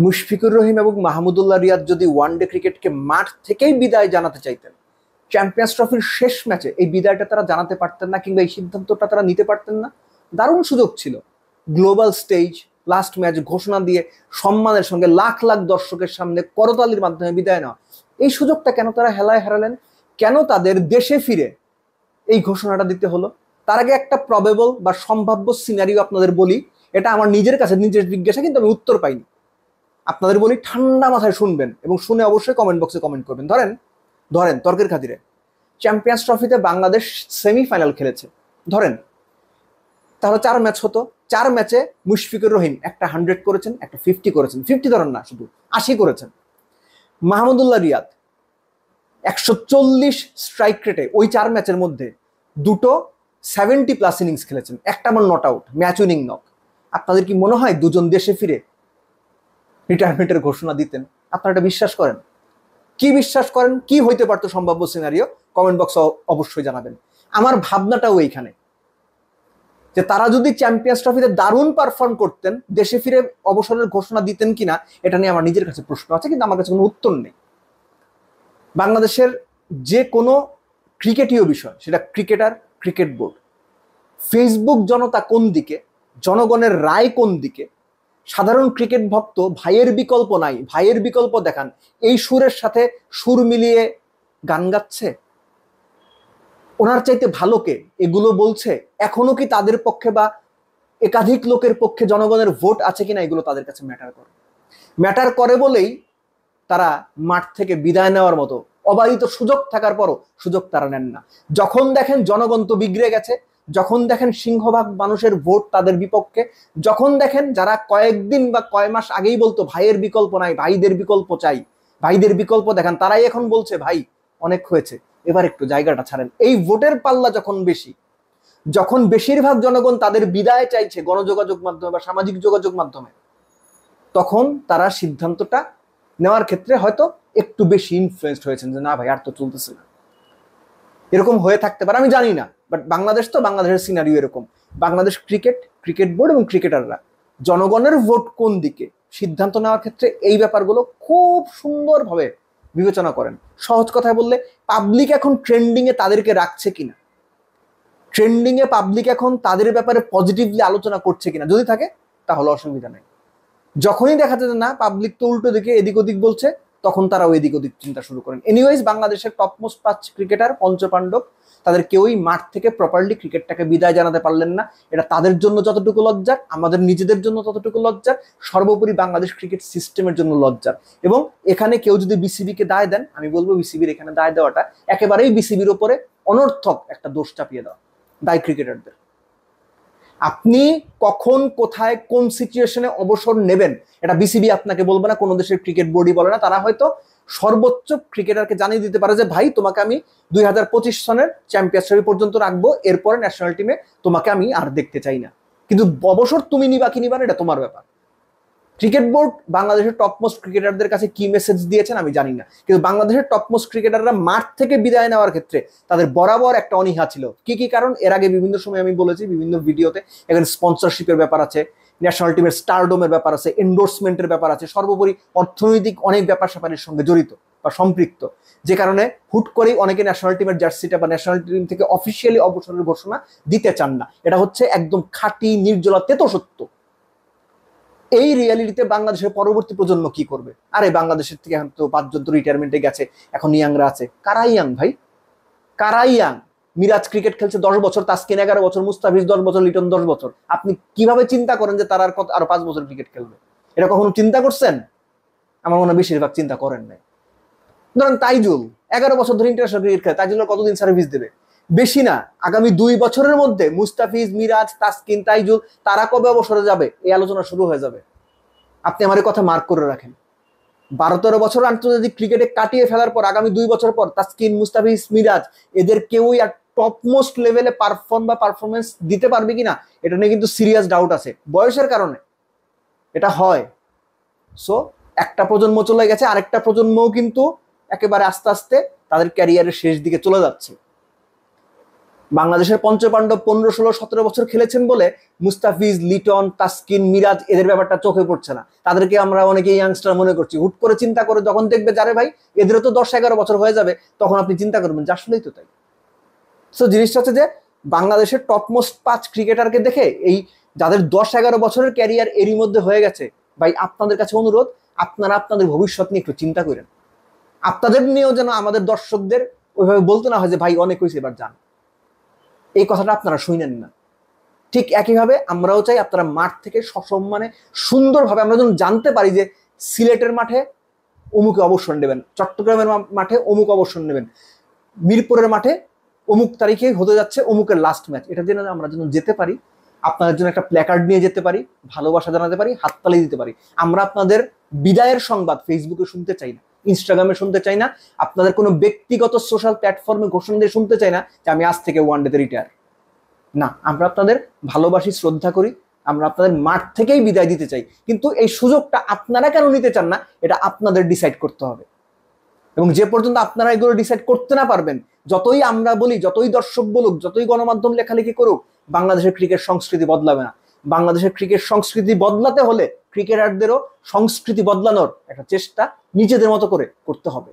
মুশফিকুর রহিম এবং মাহমুদুল্লাহ রিয়াদ যদি ওয়ানডে ক্রিকেটকে মাঠ থেকেই বিদায় জানাতে চাইতেন, চ্যাম্পিয়ন্স ট্রফির শেষ ম্যাচে এই বিদায়টা তারা জানাতে পারতেন না, কিংবা এই সিদ্ধান্তটা তারা নিতে পারতেন না? দারুণ সুযোগ ছিল। গ্লোবাল স্টেজ, লাস্ট ম্যাচ ঘোষণা দিয়ে সম্মানের সঙ্গে লাখ লাখ দর্শকের সামনে করতালির মাধ্যমে বিদায় নেওয়া। এই সুযোগটা কেন তারা হেলায় হারালেন? কেন তাদের দেশে ফিরে এই ঘোষণাটা দিতে হলো? তার আগে একটা প্রবেবল বা সম্ভাব্য সিনারিও আপনাদের বলি। এটা আমার নিজের কাছে নিজের জিজ্ঞাসা, কিন্তু আমি উত্তর পাইনি। আপনাদের বলি, ঠান্ডা মাথায় শুনবেন এবং শুনে অবশ্যই কমেন্ট বক্সে কমেন্ট করবেন। ধরেন ধরেন তর্কের খাতিরে চ্যাম্পিয়ন্স ট্রফিতে বাংলাদেশ সেমিফাইনাল খেলেছে, ধরেন। তাহলে 4 ম্যাচ হতো। 4 ম্যাচে মুশফিকুর রহিম একটা 100 করেছেন, একটা 50 করেছেন, 50 ধরেন না, শুধু 80 করেছেন। মাহমুদুল্লাহ রিয়াদ 140 স্ট্রাইক রেটে ওই 4 ম্যাচের মধ্যে দুটো 70+ ইনিংস খেলেছেন, একটা আমার not out, match winning knock. আপনাদের কি মনে হয় দুজন দেশে ফিরে রিটায়ারমেন্টের ঘোষণা দিতেন? আপনারা এটা বিশ্বাস করেন? কি বিশ্বাস করেন? কি হইতে পারতো সম্ভাব্য সিনারিও? কমেন্ট বক্সে অবশ্যই জানাবেন। আমার ভাবনাটাও এইখানে, যে তারা যদি চ্যাম্পিয়ন্স ট্রফিতে দারুণ পারফর্ম করতেন, দেশে ফিরে অবসরের ঘোষণা দিতেন কিনা, এটা নিয়ে আমার নিজের কাছে প্রশ্ন আছে, কিন্তু আমার কাছে কোনো উত্তর নেই। বাংলাদেশের যে কোনো ক্রিকেটীয় বিষয়, সেটা ক্রিকেটার, ক্রিকেট বোর্ড, ফেসবুক জনতা কোন দিকে, জনগণের রায় কোন দিকে, সাধারণ ক্রিকেট ভক্ত ভাইয়ের বিকল্প নাই, ভাইয়ের বিকল্প দেখান, এই সুরের সাথে সুর মিলিয়ে গান গাচ্ছে। ওনার চাইতে ভালো কে, এগুলো বলছে। এখনো কি তাদের পক্ষে বা একাধিক লোকের পক্ষে জনগণের ভোট আছে কিনা, এগুলো তাদের কাছে ম্যাটার করে বলেই তারা মাঠ থেকে বিদায় নেওয়ার মতো অবারিত সুযোগ থাকার পরও সুযোগ তারা নেন না। যখন দেখেন জনগণ তো বিগড়ে গেছে, যখন দেখেন সিংহভাগ মানুষের ভোট তাদের বিপক্ষে, যখন দেখেন যারা কয়েকদিন বা কয় মাস আগেই বলতো ভাইয়ের বিকল্প নাই, ভাইদের বিকল্প চাই, ভাইদের বিকল্প দেখান, তারাই এখন বলছে ভাই অনেক হয়েছে, এবার একটু জায়গাটা ছাড়েন। এই ভোটের পাল্লা যখন বেশি, যখন বেশিরভাগ জনগণ তাদের বিদায় চাইছে গণযোগাযোগ মাধ্যমে বা সামাজিক যোগাযোগ মাধ্যমে, তখন তারা সিদ্ধান্তটা নেওয়ার ক্ষেত্রে হয়তো একটু বেশি ইনফ্লুয়েসড হয়েছেন, যে না ভাই আর তো চলতেছে না। এরকম হয়ে থাকতে পারে, আমি জানি না, বাট বাংলাদেশ তো, বাংলাদেশের সিনারিও এরকম। বাংলাদেশ ক্রিকেট বোর্ড এবং ক্রিকেটাররা জনগণের ভোট কোন দিকে সিদ্ধান্ত নেওয়ার ক্ষেত্রে এই ব্যাপারগুলো খুব সুন্দরভাবে বিবেচনা করেন। সহজ কথায় বললে, পাবলিক এখন ট্রেন্ডিং এ তাদেরকে রাখছে কিনা, ট্রেন্ডিং এ পাবলিক এখন তাদের ব্যাপারে পজিটিভলি আলোচনা করছে কিনা, যদি থাকে তাহলে অসুবিধা নেই। যখনই দেখা যায় না পাবলিক তো উল্টো দিকে এদিক ওদিক বলছে, তখন তারাও এদিক ওদিক চিন্তা শুরু করেন। এনিওয়েজ, বাংলাদেশের টপমোস্ট 5 ক্রিকেটার, পঞ্চপাণ্ডব, তাদের কেউই মাঠ থেকে প্রপারলি ক্রিকেটটাকে বিদায় জানাতে পারলেন না। এটা তাদের জন্য যতটুকু লজ্জার, আমাদের নিজেদের জন্য ততটুকু লজ্জার, সর্বোপরি বাংলাদেশ ক্রিকেট সিস্টেমের জন্য লজ্জার। এবং এখানে কেউ যদি বিসিবিকে দায় দেন, আমি বলবো বিসিবির এখানে দায় দেওয়াটা একেবারেই বিসিবির ওপরে অনর্থক একটা দোষ চাপিয়ে দেওয়া, দায় ক্রিকেটারদের। আপনি কখন, কোথায়, কোন সিচুয়েশনে অবসর নেবেন, এটা বিসিবি আপনাকে বলবে না, কোনো দেশের ক্রিকেট বোর্ডই বলে না। তারা হয়তো সর্বোচ্চ ক্রিকেটারকে জানিয়ে দিতে পারে যে ভাই তোমাকে আমি 2025 সনের চ্যাম্পিয়ন্স ট্রফি পর্যন্ত রাখবো, এরপরে ন্যাশনাল টিমে তোমাকে আমি আর দেখতে চাই না। কিন্তু অবসর তুমি নিবা কি নিবা না, এটা তোমার ব্যাপার। ক্রিকেট বোর্ড বাংলাদেশের টপমোস্ট ক্রিকেটারদের কাছে কি মেসেজ দিয়েছেন আমি জানি না, কিন্তু বাংলাদেশের টপমোস্ট ক্রিকেটাররা মাঠ থেকে বিদায় নেওয়ার ক্ষেত্রে তাদের বরাবর একটা অনীহা ছিল। কি কি কারণ এর আগে বিভিন্ন সময় আমি বলেছি, বিভিন্ন ভিডিওতে। এখানে স্পন্সরশিপের ব্যাপার আছে, ন্যাশনাল টিমের স্টারডোমের ব্যাপার আছে, এন্ডোর্সমেন্টের ব্যাপার আছে, সর্বোপরি অর্থনৈতিক অনেক ব্যাপার স্যাপারের সঙ্গে জড়িত বা সম্পৃক্ত, যে কারণে হুট করেই অনেকে ন্যাশনাল টিমের জার্সিটা বা ন্যাশনাল টিম থেকে অফিসিয়ালি অবসরের ঘোষণা দিতে চান না। এটা হচ্ছে একদম খাঁটি নির্জলা তেতো সত্য। এই রিয়ালিটিতে বাংলাদেশের পরবর্তী প্রজন্ম কি করবে? আরে বাংলাদেশের থেকে এখন তো 5 জন তো রিটায়ারমেন্টে গেছে, এখন ইয়াংরা আছে। কারাই ইয়াং ভাই, কারাই ইয়াং? মিরাজ ক্রিকেট খেলছে 10 বছর, তাসকিন 11 বছর, মুস্তাফিজ 10 বছর, লিটন 10 বছর। আপনি কিভাবে চিন্তা করেন যে তারা আরো 5 বছর ক্রিকেট খেলবে? এটা কখনো চিন্তা করছেন? আমার মনে হয় বেশিরভাগ চিন্তা করেন নাই। ধরেন তাইজুল 11 বছর ধরে ইন্টারন্যাশনাল ক্রিকেট খেলে, তাইজুলের কতদিন সার্ভিস দেবে? বেশি না, আগামী 2 বছরের মধ্যে মুস্তাফিজ, মিরাজ, তাসকিন, তাইজুল তারা কবে অবসরে যাবে, এই আলোচনা শুরু হয়ে যাবে। আপনি আমার কথা মার্ক করে রাখেন। 12-13 বছর আন্তর্জাতিক ক্রিকেটে কাটিয়ে ফেলার পর আগামী 2 বছর পর তাসকিন, মুস্তাফিজ, মিরাজ এদের কেউই আর টপমোস্ট লেভেলে পারফরমেন্স দিতে পারবে কিনা, এটা নিয়ে কিন্তু সিরিয়াস ডাউট আছে। বয়সের কারণে এটা হয়। সো একটা প্রজন্ম চলে গেছে, আরেকটা প্রজন্মও কিন্তু একেবারে আস্তে আস্তে তাদের ক্যারিয়ারের শেষ দিকে চলে যাচ্ছে। বাংলাদেশের পঞ্চপাণ্ডব 15, 16, 17 বছর খেলেছেন বলে মুস্তাফিজ, লিটন, তাসকিন, মিরাজ এদের ব্যাপারটা চোখে পড়ছে না। তাদেরকে আমরা অনেকে ইয়াংস্টার মনে করছি। হুট করে চিন্তা করে যখন দেখবে যারে ভাই এদেরও তো 10-11 বছর হয়ে যাবে, তখন আপনি চিন্তা করবেন যে আসলেই তো তাই। সো জিনিসটা হচ্ছে যে বাংলাদেশের টপমোস্ট 5 ক্রিকেটারকে দেখে এই যাদের 10-11 বছরের ক্যারিয়ার এরই মধ্যে হয়ে গেছে, ভাই আপনাদের কাছে অনুরোধ, আপনারা আপনাদের ভবিষ্যৎ নিয়ে একটু চিন্তা করেন। আপনাদের নিয়েও যেন আমাদের দর্শকদের ওইভাবে বলতে না হয় যে ভাই অনেক হয়েছে এবার যান, এই কথাটা আপনারা শুনেন না। ঠিক একইভাবে আমরাও চাই আপনারা মাঠ থেকে সসম্মানে সুন্দরভাবে আমরা যেন জানতে পারি যে সিলেটের মাঠে অমুকে অবসর নেবেন, চট্টগ্রামের মাঠে অমুক অবসর নেবেন, মিরপুরের মাঠে অমুক তারিখে হতে যাচ্ছে অমুকের লাস্ট ম্যাচ। এটা যেন আমরা যেন যেতে পারি, আপনাদের জন্য একটা প্ল্যাকার্ড নিয়ে যেতে পারি, ভালোবাসা জানাতে পারি, হাততালি দিতে পারি। আমরা আপনাদের বিদায়ের সংবাদ ফেসবুকে শুনতে চাই না, ইনস্টাগ্রামে শুনতে চাই না, আপনাদের কোনো ব্যক্তিগত সোশ্যাল প্ল্যাটফর্মে ঘোষণা দিয়ে শুনতে চাই না যে আমি আজ থেকে ওয়ানডেতে রিটায়ার। না, আমরা আপনাদের ভালোবাসি, শ্রদ্ধা করি, আমরা আপনাদের মাঠ থেকেই বিদায় দিতে চাই। কিন্তু এই সুযোগটা আপনারা কেন নিতে চান না, এটা আপনাদের ডিসাইড করতে হবে। এবং যে পর্যন্ত আপনারা এগুলো ডিসাইড করতে না পারবেন, যতই আমরা বলি, যতই দর্শক বলুক, যতই গণমাধ্যম লেখালেখি করুক, বাংলাদেশের ক্রিকেট সংস্কৃতি বদলাবে না। বাংলাদেশের ক্রিকেট সংস্কৃতি বদলাতে হলে ক্রিকেটারদেরও সংস্কৃতি বদলানোর একটা চেষ্টা নিজেদের মতো করে করতে হবে।